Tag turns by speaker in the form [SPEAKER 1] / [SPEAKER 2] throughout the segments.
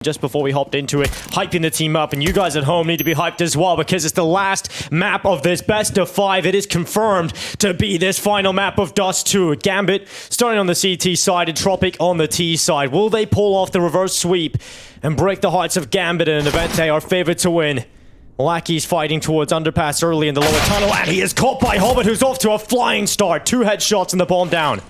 [SPEAKER 1] Just before we hopped into it, hyping the team up, and you guys at home need to be hyped as well because it's the last map of this best of 5. It is confirmed to be this final map of Dust 2. Gambit starting on the CT side, Entropiq on the T side. Will they pull off the reverse sweep and break the hearts of Gambit in an event they are favored to win? Lackey's fighting towards underpass early in the lower tunnel, and he is caught by Hobbit, who's off to a flying start. 2 headshots and the bomb down.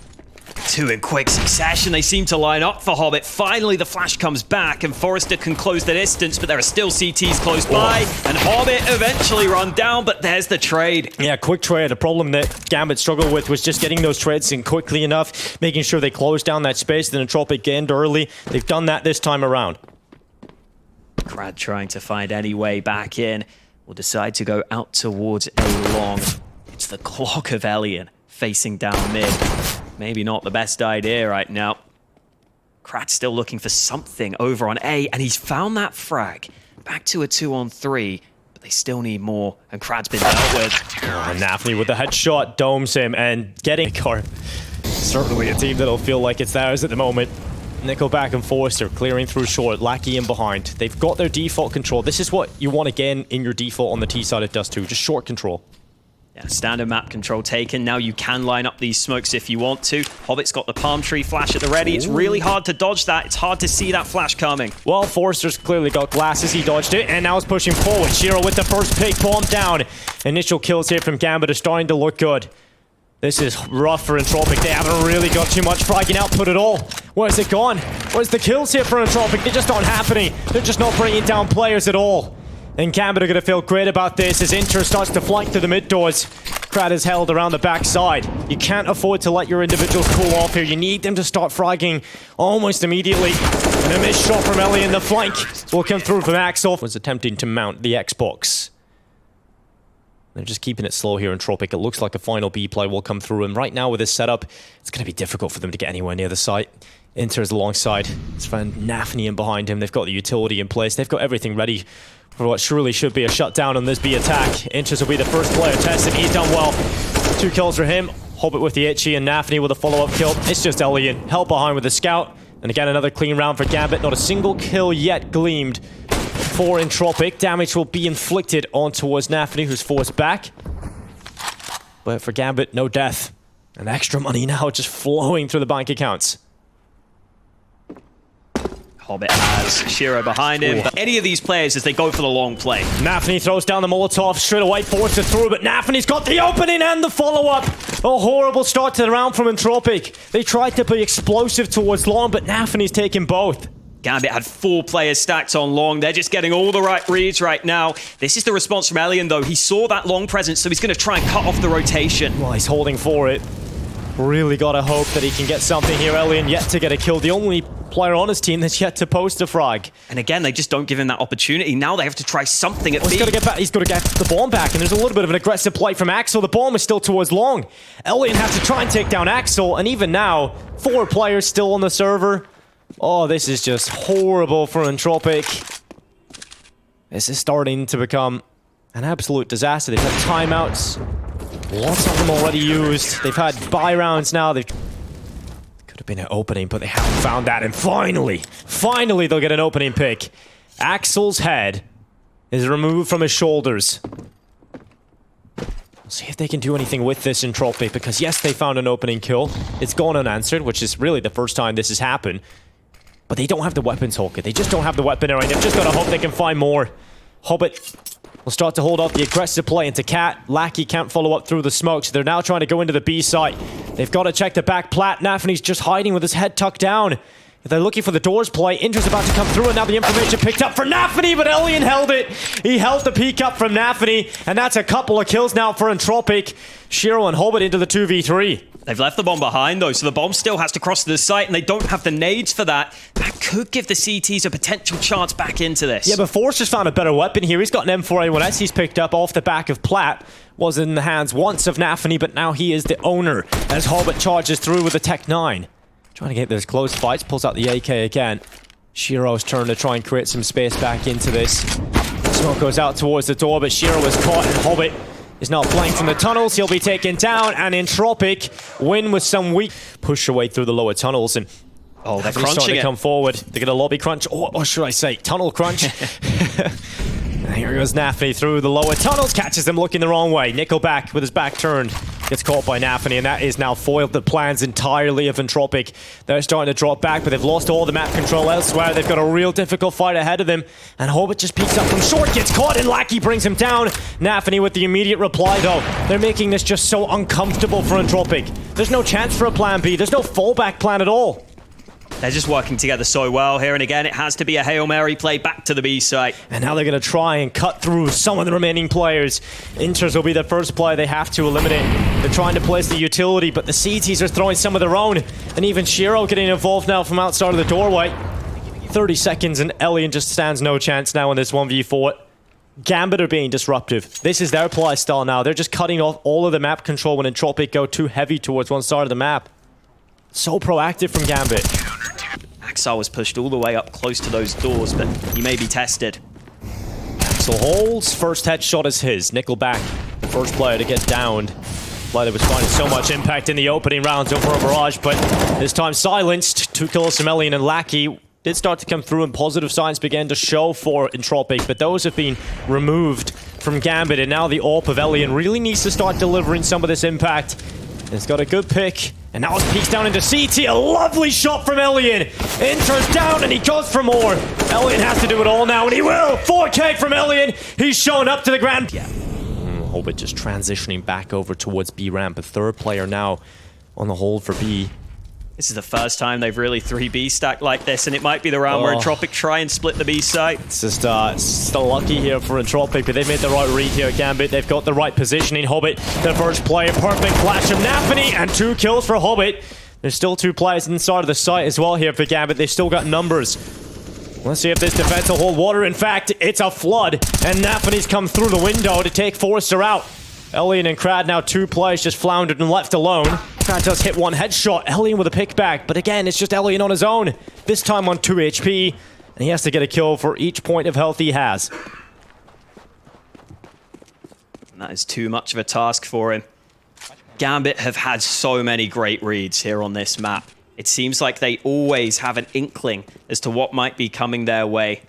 [SPEAKER 2] 2 in quick succession. They seem to line up for Hobbit. Finally, the flash comes back, and Forrester can close the distance, but there are still CTs close by, and Hobbit eventually run down, but there's the trade.
[SPEAKER 1] Yeah, quick trade. The problem that Gambit struggled with was just getting those trades in quickly enough, making sure they closed down that space, then Entropiq gained early. They've done that this time around.
[SPEAKER 2] Krad trying to find any way back in. Will decide to go out towards a long. It's the clock of Elian facing down mid. Maybe not the best idea right now. Krad's still looking for something over on A, and he's found that frag. Back to a 2-on-3, but they still need more, and Krad's been dealt with.
[SPEAKER 1] Oh, nafany with the headshot domes him, and getting certainly a team that'll feel like it's theirs at the moment. NickelBack and Forrester clearing through short, Lackey in behind. They've got their default control. This is what you want again in your default on the T side of Dust 2, just short control.
[SPEAKER 2] Yeah, standard map control taken. Now you can line up these smokes if you want to. Hobbit's got the palm tree flash at the ready. It's really hard to dodge that. It's hard to see that flash coming.
[SPEAKER 1] Well, Forrester's clearly got glasses. He dodged it, and now is pushing forward. Shiro with the first pick, bomb down. Initial kills here from Gambit are starting to look good. This is rough for Entropiq. They haven't really got too much fragging output at all. Where's it gone? Where's the kills here for Entropiq? They're just aren't happening. They're just not bringing down players at all. And Gambit are going to feel great about this as interz starts to flank through the mid doors. Krad is held around the backside. You can't afford to let your individuals cool off here. You need them to start fragging almost immediately. And a missed shot from Ellie in the flank will come through from Axel. Was attempting to mount the Xbox. They're just keeping it slow here in Entropiq. It looks like a final B play will come through. And right now with this setup, it's going to be difficult for them to get anywhere near the site. Interz alongside. It's found nafany in behind him. They've got the utility in place. They've got everything ready for what surely should be a shutdown on this B attack. Interz will be the first player tested. He's done well. 2 kills for him. Hobbit with the itchy and nafany with a follow-up kill. It's just Elian held behind with the scout. And again, another clean round for Gambit. Not a single kill yet gleamed for Entropiq. Damage will be inflicted on towards nafany, who's forced back. But for Gambit, no death. And extra money now just flowing through the bank accounts.
[SPEAKER 2] Hobbit has Shiro behind him. But any of these players, as they go for the long play.
[SPEAKER 1] nafany throws down the Molotov straight away, forced it through, but nafany's got the opening and the follow-up. A horrible start to the round from Entropiq. They tried to be explosive towards long, but nafany's taken both.
[SPEAKER 2] Gambit had 4 players stacked on long. They're just getting all the right reads right now. This is the response from Elian, though. He saw that long presence, so he's going to try and cut off the rotation.
[SPEAKER 1] Well, he's holding for it. Really gotta hope that he can get something here. Elian yet to get a kill. The only player on his team that's yet to post a frag.
[SPEAKER 2] And again, they just don't give him that opportunity. Now they have to try something at B.
[SPEAKER 1] He's got to get the bomb back, and there's a little bit of an aggressive play from Axel. The bomb is still towards long. Elian has to try and take down Axel, and even now, 4 players still on the server. Oh, this is just horrible for Entropiq. This is starting to become an absolute disaster. They've had timeouts. Lots of them already used. They've had buy rounds now. Could have been an opening, but they haven't found that. And finally they'll get an opening pick. Axel's head is removed from his shoulders. We'll see if they can do anything with this Entropiq, because yes, they found an opening kill. It's gone unanswered, which is really the first time this has happened. But they don't have the weapons, Holker. They just don't have the weapon right. They've just got to hope they can find more. Hobbit will start to hold off the aggressive play into Cat. Lackey can't follow up through the smoke, so they're now trying to go into the B site. They've got to check the back plat. nafany's just hiding with his head tucked down. If they're looking for the doors play, interz about to come through, and now the information picked up for nafany, but Elian held it. He held the peek up from nafany, and that's a couple of kills now for Entropiq. Shiro and Hobbit into the 2v3.
[SPEAKER 2] They've left the bomb behind, though, so the bomb still has to cross to the site, and they don't have the nades for that. That could give the CTs a potential chance back into this.
[SPEAKER 1] Yeah, but Forrester's found a better weapon here. He's got an M4A1S he's picked up off the back of Plat. Was in the hands once of nafany, but now he is the owner as Hobbit charges through with the Tech 9. Trying to get those close fights, pulls out the AK again. Shiro's turn to try and create some space back into this. Smoke goes out towards the door, but Shiro is caught, and Hobbit is now flanked from the tunnels. He'll be taken down, and Entropiq win with some weak push away through the lower tunnels. And
[SPEAKER 2] Oh, they're
[SPEAKER 1] Nafany's starting
[SPEAKER 2] crunching
[SPEAKER 1] to
[SPEAKER 2] it.
[SPEAKER 1] come forward. They're going to lobby crunch, or should I say tunnel crunch. And here goes Nafany through the lower tunnels, catches them looking the wrong way. NickelBack with his back turned gets caught by Nafany, and that is now foiled the plans entirely of Entropiq. They're starting to drop back, but they've lost all the map control elsewhere. They've got a real difficult fight ahead of them, and Hobbit just peeks up from short, gets caught, and Lackey brings him down. Nafany with the immediate reply, though. They're making this just so uncomfortable for Entropiq. There's no chance for a plan B. There's no fallback plan at all.
[SPEAKER 2] They're just working together so well here, and again, it has to be a Hail Mary play back to the B site.
[SPEAKER 1] And now they're going to try and cut through some of the remaining players. interz will be the first player they have to eliminate. They're trying to place the utility, but the CTs are throwing some of their own. And even Shiro getting involved now from outside of the doorway. 30 seconds and Elian just stands no chance now in this 1v4. Gambit are being disruptive. This is their play style now. They're just cutting off all of the map control when Entropiq go too heavy towards one side of the map. So proactive from Gambit.
[SPEAKER 2] Axel was pushed all the way up close to those doors, but he may be tested.
[SPEAKER 1] Axel holds. First headshot is his. NickelBack, the first player to get downed. Player that was finding so much impact in the opening rounds over a barrage, but this time silenced. 2 kills from Elian, and Lackey did start to come through, and positive signs began to show for Entropiq, but those have been removed from Gambit, and now the AWP of Elian really needs to start delivering some of this impact. It's got a good pick, and now it peeks down into CT. A lovely shot from Elian. interz down, and he goes for more. Elian has to do it all now, and he will. 4K from Elian. He's showing up to the ground. Yeah. Hobbit just transitioning back over towards B ramp. A third player now on the hold for B.
[SPEAKER 2] This is the first time they've really 3B stacked like this, and it might be the round where Entropiq try and split the B site.
[SPEAKER 1] It's just still lucky here for Entropiq, but they've made the right read here at Gambit. They've got the right positioning. Hobbit, the first player, perfect flash from Nafany, and 2 kills for Hobbit. There's still 2 players inside of the site as well here for Gambit. They've still got numbers. Let's see if this defense will hold water. In fact, it's a flood, and Nafany's come through the window to take Forrester out. Elian and Krad now 2 players just floundered and left alone. Krad does hit 1 headshot. Elian with a pickback, but again, it's just Elian on his own. This time on 2 HP, and he has to get a kill for each point of health he has.
[SPEAKER 2] And that is too much of a task for him. Gambit have had so many great reads here on this map. It seems like they always have an inkling as to what might be coming their way.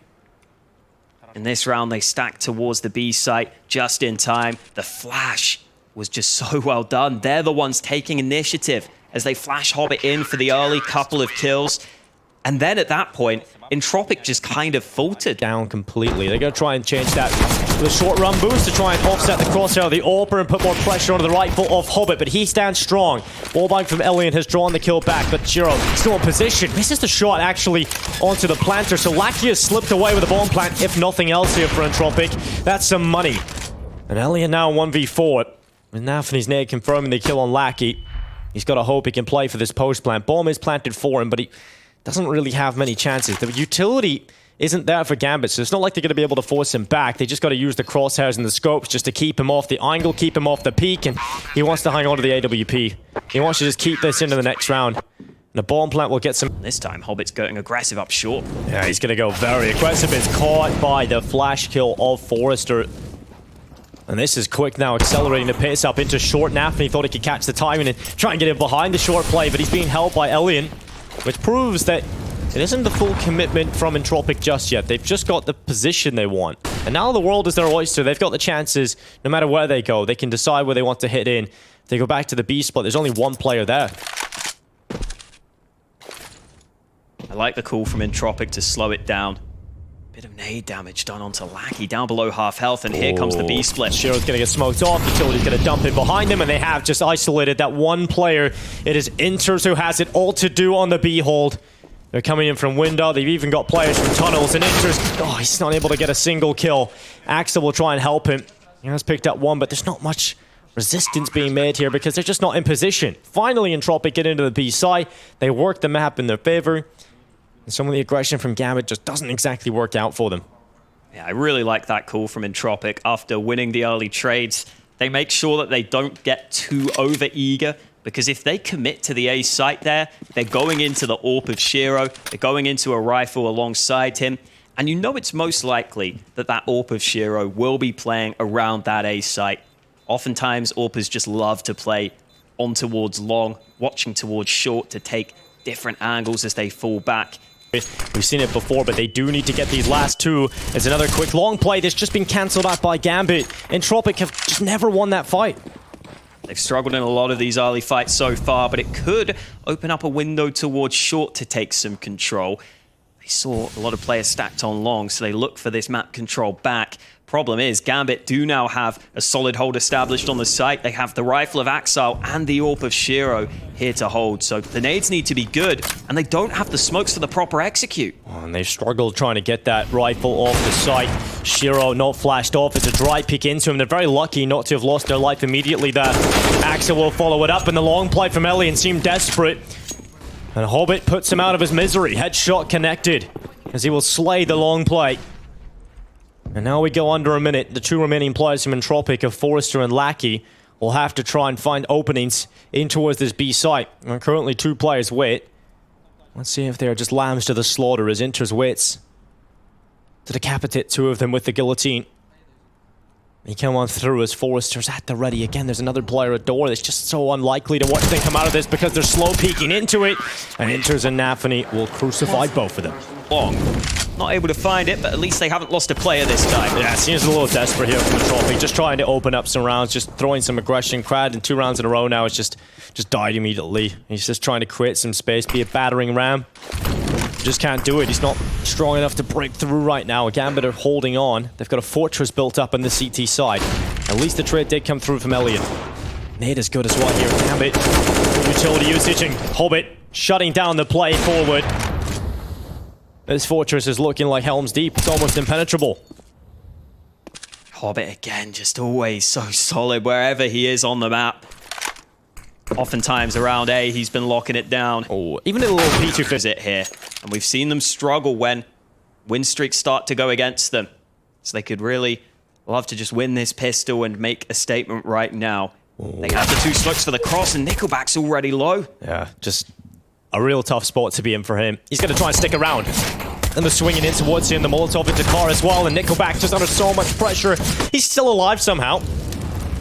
[SPEAKER 2] In this round, they stacked towards the B site just in time. The flash was just so well done. They're the ones taking initiative as they flash Hobbit in for the early couple of kills. And then at that point, Entropiq just kind of faltered.
[SPEAKER 1] Down completely. They're going to try and change that with a short run boost to try and offset the crosshair of the AWPer and put more pressure onto the right foot of Hobbit, but he stands strong. Wallbang from Elian has drawn the kill back, but Shiro still in position. Misses the shot actually onto the planter, so Lackey has slipped away with the bomb plant, if nothing else here for Entropiq. That's some money. And Elian now 1v4. With Nafany's nade confirming the kill on Lackey. He's got to hope he can play for this post plant. Bomb is planted for him, but he doesn't really have many chances. The utility isn't there for Gambit, so it's not like they're going to be able to force him back. They just got to use the crosshairs and the scopes just to keep him off the angle, keep him off the peak, and he wants to hang on to the AWP. He wants to just keep this into the next round. And the bomb plant will get some...
[SPEAKER 2] This time, Hobbit's going aggressive up short.
[SPEAKER 1] Yeah, he's going to go very aggressive. It's caught by the flash kill of Forrester. And this is quick now, accelerating the pace up into short. Nafany thought he could catch the timing and try and get him behind the short play, but he's being held by Elian, which proves that it isn't the full commitment from Entropiq just yet. They've just got the position they want. And now the world is their oyster. They've got the chances, no matter where they go. They can decide where they want to hit in. If they go back to the B spot, there's only 1 player there.
[SPEAKER 2] I like the call from Entropiq to slow it down. Bit of nade damage done onto Lackey, down below half health, and here comes the B split.
[SPEAKER 1] Shiro's going to get smoked off. Utility's going to dump in behind him, and they have just isolated that 1 player. It is interz who has it all to do on the B hold. They're coming in from window. They've even got players from tunnels, and interz, oh, he's not able to get a single kill. Axel will try and help him. He has picked up 1, but there's not much resistance being made here because they're just not in position. Finally, Entropiq get into the B side. They work the map in their favor. And some of the aggression from Gambit just doesn't exactly work out for them.
[SPEAKER 2] Yeah, I really like that call from Entropiq. After winning the early trades, they make sure that they don't get too over-eager, because if they commit to the A site there, they're going into the AWP of Shiro, they're going into a rifle alongside him, and you know it's most likely that that AWP of Shiro will be playing around that A site. Oftentimes, AWPers just love to play on towards long, watching towards short to take different angles as they fall back.
[SPEAKER 1] We've seen it before, but they do need to get these last two. It's another quick long play that's just been cancelled out by Gambit. Entropiq have just never won that fight.
[SPEAKER 2] They've struggled in a lot of these early fights so far, but it could open up a window towards short to take some control. They saw a lot of players stacked on long, so they look for this map control back. Problem is, Gambit do now have a solid hold established on the site. They have the Rifle of Axile and the Orb of Shiro here to hold. So the nades need to be good, and they don't have the smokes for the proper execute.
[SPEAKER 1] Oh, and they've struggled trying to get that rifle off the site. Shiro not flashed off. It's a dry pick into him. They're very lucky not to have lost their life immediately there. Axile will follow it up, and the long play from Elian seemed desperate. And Hobbit puts him out of his misery. Headshot connected, as he will slay the long play. And now we go under a minute. The two remaining players from Entropiq of Forrester and Lackey will have to try and find openings in towards this B site. And currently 2 players wait. Let's see if they are just lambs to the slaughter as interz waits to decapitate 2 of them with the guillotine. He come on through as Forrester's at the ready. Again, there's another player at door that's just so unlikely to watch them come out of this because they're slow peeking into it. And interz and nafany will crucify both of them.
[SPEAKER 2] Long. Not able to find it, but at least they haven't lost a player this time.
[SPEAKER 1] Yeah, it seems a little desperate here from Entropiq. Just trying to open up some rounds, just throwing some aggression. Krad in 2 rounds in a row now has just died immediately. He's just trying to create some space, be a battering ram. Just can't do it. He's not strong enough to break through right now. Gambit are holding on. They've got a fortress built up on the CT side. At least the trade did come through from Elian. Nade is good as well here. Gambit, good utility usage, and Hobbit shutting down the play forward. This fortress is looking like Helm's Deep. It's almost impenetrable.
[SPEAKER 2] Hobbit again, just always so solid wherever he is on the map. Oftentimes around A, he's been locking it down.
[SPEAKER 1] Oh, even a little P2
[SPEAKER 2] visit here. And we've seen them struggle when win streaks start to go against them. So they could really love to just win this pistol and make a statement right now. Oh. They have the 2 smokes for the cross, and NickelBack's already low.
[SPEAKER 1] Yeah, just a real tough spot to be in for him. He's going to try and stick around. And they're swinging in towards him. The Molotov into car as well. And NickelBack just under so much pressure. He's still alive somehow.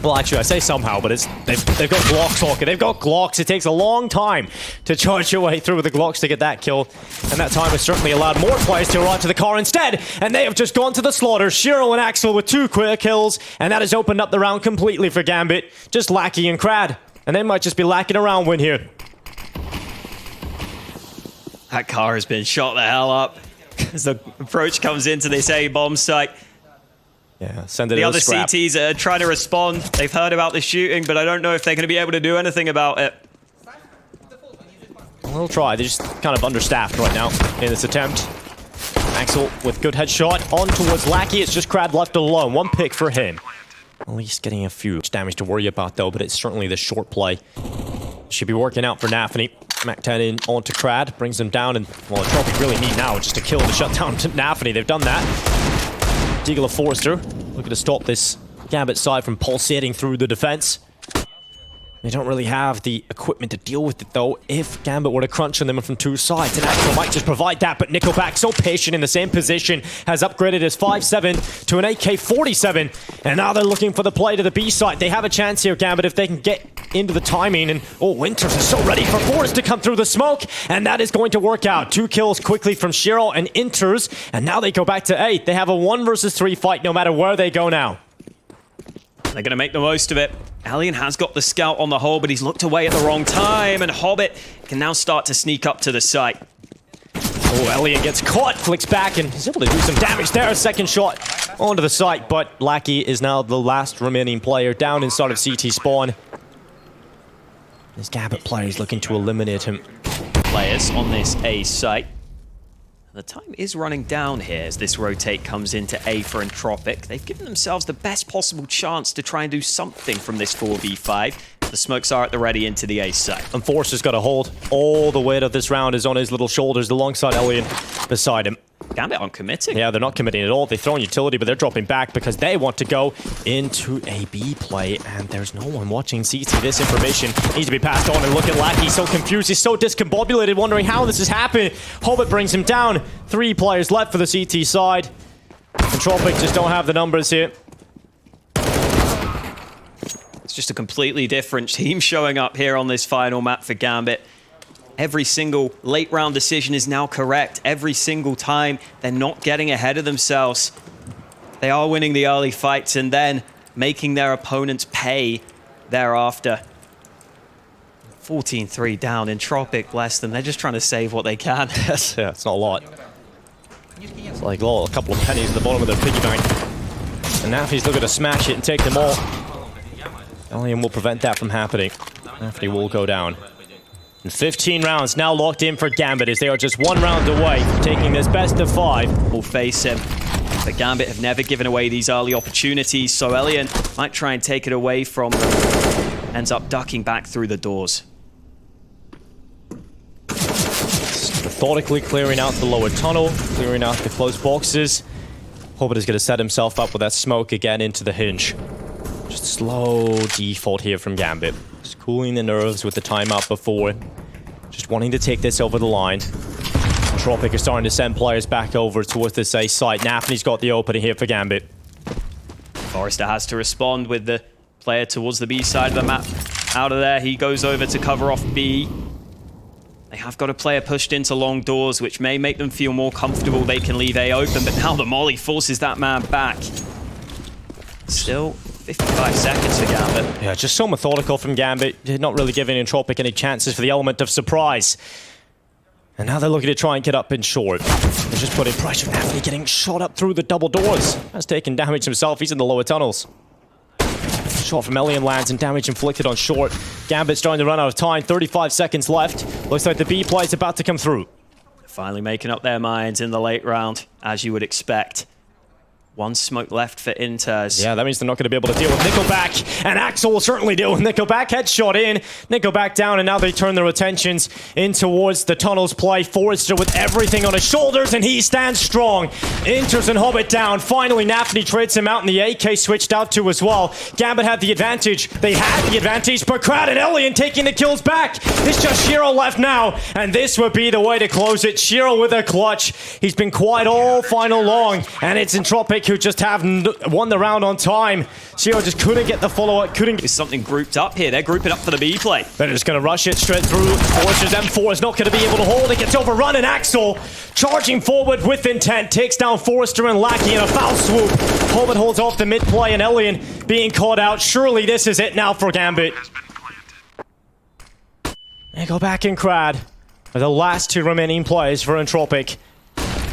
[SPEAKER 1] Well, actually, I say somehow, but they've got Glocks, Hawker. They've got Glocks. It takes a long time to charge your way through with the Glocks to get that kill. And that time has certainly allowed more players to arrive to the car instead. And they have just gone to the slaughter. Shiro and Axile with 2 quick kills. And that has opened up the round completely for Gambit. Just Lackey and Krad. And they might just be lacking a round win here.
[SPEAKER 2] That car has been shot the hell up as the approach comes into this A-bomb site.
[SPEAKER 1] Yeah, send it
[SPEAKER 2] the
[SPEAKER 1] to
[SPEAKER 2] other
[SPEAKER 1] scrap.
[SPEAKER 2] CTs are trying to respond. They've heard about the shooting, but I don't know if they're going to be able to do anything about it.
[SPEAKER 1] We'll try. They're just kind of understaffed right now in this attempt. Axile with good headshot on towards Lackey. It's just Krad left alone. 1 pick for him. At least getting a few damage to worry about though, but it's certainly the short play. Should be working out for nafany. Mac 10 in onto Krad, brings him down, and well, Entropiq really need now just to kill to shut down nafany. They've done that. Deagle of Forrester looking to stop this Gambit side from pulsating through the defense. They don't really have the equipment to deal with it though if Gambit were to crunch on them from 2 sides. And Axile might just provide that, but NickelBack so patient in the same position, has upgraded his 5.7 to an AK-47. And now they're looking for the play to the B side. They have a chance here, Gambit, if they can get into the timing. And oh, interz is so ready for Forrest to come through the smoke. And that is going to work out. 2 kills quickly from Shiro and interz. And now they go back to 8. They have a 1 versus 3 fight no matter where they go now.
[SPEAKER 2] They're going to make the most of it. Elian has got the scout on the hole, but he's looked away at the wrong time, and Hobbit can now start to sneak up to the site.
[SPEAKER 1] Oh, Elian gets caught, flicks back, and he's able to do some damage there. Second shot onto the site, but Lackey is now the last remaining player down inside of CT spawn. This Gambit player is looking to eliminate him.
[SPEAKER 2] Players on this A site. The time is running down here as this rotate comes into A for Entropiq. They've given themselves the best possible chance to try and do something from this 4v5. The smokes are at the ready into the A site.
[SPEAKER 1] And Forrester's got a hold. All the weight of this round is on his little shoulders alongside Elian beside him.
[SPEAKER 2] Gambit aren't committing.
[SPEAKER 1] Yeah, they're not committing at all. They throw in utility, but they're dropping back because they want to go into a B play, and there's no one watching CT. This information needs to be passed on, and look at Lackey, so confused. He's so discombobulated, wondering how this has happened. Hobbit brings him down. 3 players left for the CT side. Entropiq just don't have the numbers here.
[SPEAKER 2] It's just a completely different team showing up here on this final map for Gambit. Every single late round decision is now correct. Every single time they're not getting ahead of themselves. They are winning the early fights and then making their opponents pay thereafter. 14-3 down. Entropiq, bless them. They're just trying to save what they can.
[SPEAKER 1] Yeah, it's not a lot. It's like a couple of pennies at the bottom of their piggy bank. And nafany's looking to smash it and take them all. Alien will prevent that from happening. nafany will go down. And 15 rounds now locked in for Gambit as they are just 1 round away from taking this best of 5.
[SPEAKER 2] Will face him. But Gambit have never given away these early opportunities, so Elian might try and take it away from them. Ends up ducking back through the doors.
[SPEAKER 1] Methodically clearing out the lower tunnel, clearing out the close boxes. Hobbit is going to set himself up with that smoke again into the hinge. Just slow default here from Gambit. Just cooling the nerves with the timeout before. Just wanting to take this over the line. Entropiq is starting to send players back over towards this A site. nafany's got the opening here for Gambit.
[SPEAKER 2] Forrester has to respond with the player towards the B side of the map. Out of there, he goes over to cover off B. They have got a player pushed into long doors, which may make them feel more comfortable. They can leave A open, but now the molly forces that man back. Still 55 seconds for Gambit.
[SPEAKER 1] Yeah, just so methodical from Gambit. Not really giving Entropiq any chances for the element of surprise. And now they're looking to try and get up in short. They're just putting pressure on nafany, getting shot up through the double doors. Has taken damage himself. He's in the lower tunnels. Shot from Elian lands and damage inflicted on short. Gambit starting to run out of time. 35 seconds left. Looks like the B play is about to come through.
[SPEAKER 2] Finally making up their minds in the late round, as you would expect. 1 smoke left for interz.
[SPEAKER 1] Yeah, that means they're not going to be able to deal with NickelBack. And Axel will certainly deal with NickelBack. Headshot in. NickelBack down, and now they turn their attentions in towards the tunnels play. Forrester with everything on his shoulders, and he stands strong. Interz and Hobbit down. Finally, nafany trades him out, and the AK switched out too as well. Gambit had the advantage. They had the advantage, but Krad and Elian taking the kills back. It's just Shiro left now, and this would be the way to close it. Shiro with a clutch. He's been quiet all final long, and it's Entropiq who just haven't won the round on time. Shiro just couldn't get the follow-up, couldn't get...
[SPEAKER 2] There's something grouped up here. They're grouping up for the B play.
[SPEAKER 1] They're just going to rush it straight through. Forrester's M4 is not going to be able to hold. It gets overrun, and Axel, charging forward with intent, takes down Forrester and Lackey in a foul swoop. Hobbit holds off the mid play, and Elian being caught out. Surely this is it now for Gambit. They go back in Krad. Are the last 2 remaining players for Entropiq.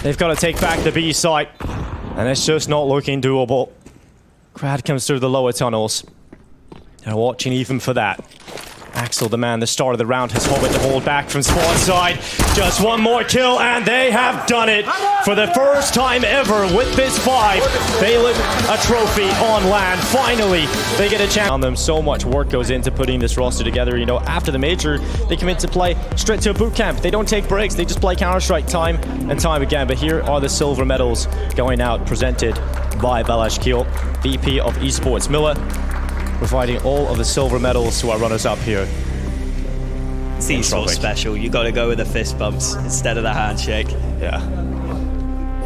[SPEAKER 1] They've got to take back the B site. And it's just not looking doable. Krad comes through the lower tunnels. They're watching even for that. Axel, the man, the start of the round, has Hobbit to hold back from spawn side. Just 1 more kill, and they have done it. For the first time ever with this 5, they lift a trophy on land. Finally, they get a chance. On them, so much work goes into putting this roster together. You know, after the major, they commit to play straight to a boot camp. They don't take breaks. They just play Counter-Strike time and time again. But here are the silver medals going out, presented by Balash Keel, VP of Esports Miller, providing all of the silver medals to our runners-up here.
[SPEAKER 2] It's Esports special. You got to go with the fist bumps instead of the handshake.
[SPEAKER 1] Yeah.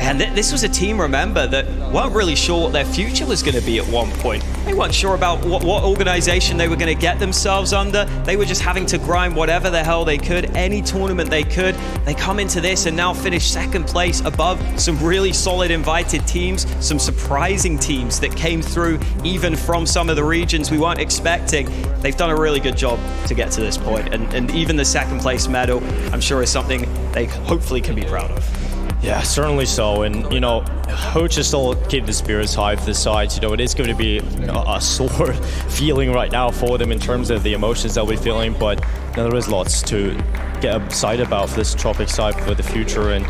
[SPEAKER 2] And this was a team, remember, that weren't really sure what their future was going to be at one point. They weren't sure about what organization they were going to get themselves under. They were just having to grind whatever the hell they could, any tournament they could. They come into this and now finish 2nd place above some really solid invited teams, some surprising teams that came through even from some of the regions we weren't expecting. They've done a really good job to get to this point. And even the 2nd place medal, I'm sure, is something they hopefully can be proud of.
[SPEAKER 1] Yeah, certainly so. And, you know, Hoach is still keep the spirits high for the sides. You know, it is going to be a sore feeling right now for them in terms of the emotions they'll be feeling. But you know, there is lots to get excited about for this Entropiq side for the future. And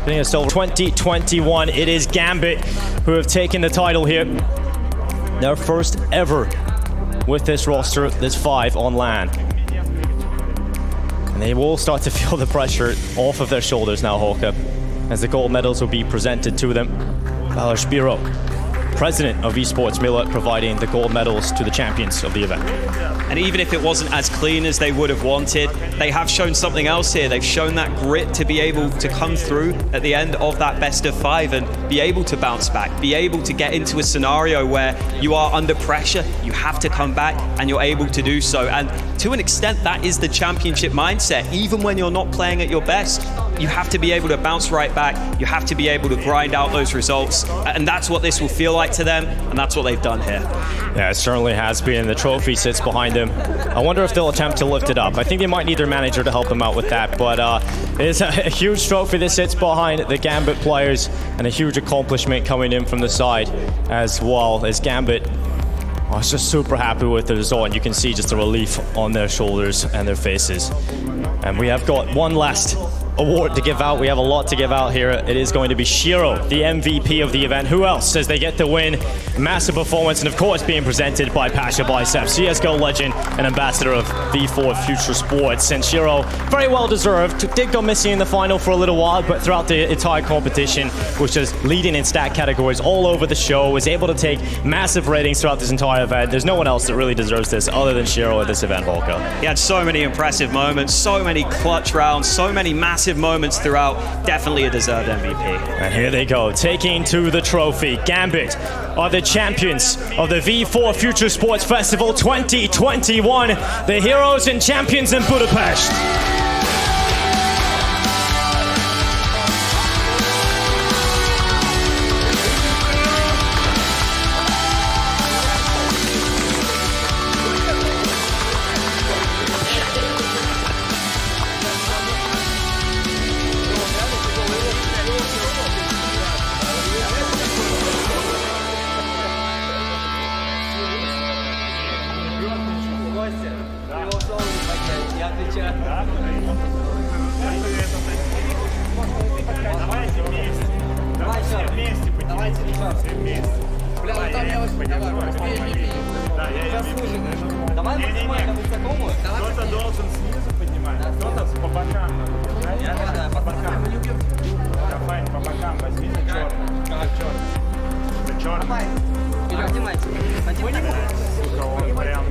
[SPEAKER 1] getting a silver 2021, it is Gambit who have taken the title here. Their first ever with this roster, this 5 on LAN. And they will start to feel the pressure off of their shoulders now, Hawka, as the gold medals will be presented to them. Biro president of esports, Millet, providing the gold medals to the champions of the event.
[SPEAKER 2] And even if it wasn't as clean as they would have wanted, they have shown something else here. They've shown that grit to be able to come through at the end of that best of 5 and be able to bounce back, be able to get into a scenario where you are under pressure, you have to come back, and you're able to do so. And to an extent, that is the championship mindset. Even when you're not playing at your best, you have to be able to bounce right back. You have to be able to grind out those results. And that's what this will feel like to them, and that's what they've done here.
[SPEAKER 1] Yeah, it certainly has been. The trophy sits behind them. I wonder if they'll attempt to lift it up. I think they might need their manager to help them out with that, but it's a huge trophy that sits behind the Gambit players, and a huge accomplishment coming in from the side as well as Gambit. I was just super happy with the result, and you can see just the relief on their shoulders and their faces. And we have got one last award to give out. We have a lot to give out here. It is going to be Shiro, the MVP of the event. Who else as they get the win? Massive performance, and of course being presented by Pasha Bicep, CSGO legend and ambassador of V4 Future Sports. And Shiro, very well deserved. Did go missing in the final for a little while, but throughout the entire competition was just leading in stat categories all over the show, was able to take massive ratings throughout this entire event. There's no one else that really deserves this other than Shiro at this event, Volker.
[SPEAKER 2] He had so many impressive moments, so many clutch rounds, so many massive moments throughout. Definitely a deserved MVP.
[SPEAKER 1] And here they go, taking to the trophy. Gambit are the champions of the V4 Future Sports Festival 2021. The heroes and champions in Budapest.
[SPEAKER 3] Кто-то должен снизу поднимать, кто-то по бокам. По бокам. Давай, по бокам возьми за черный. За черный. Сука, он прям...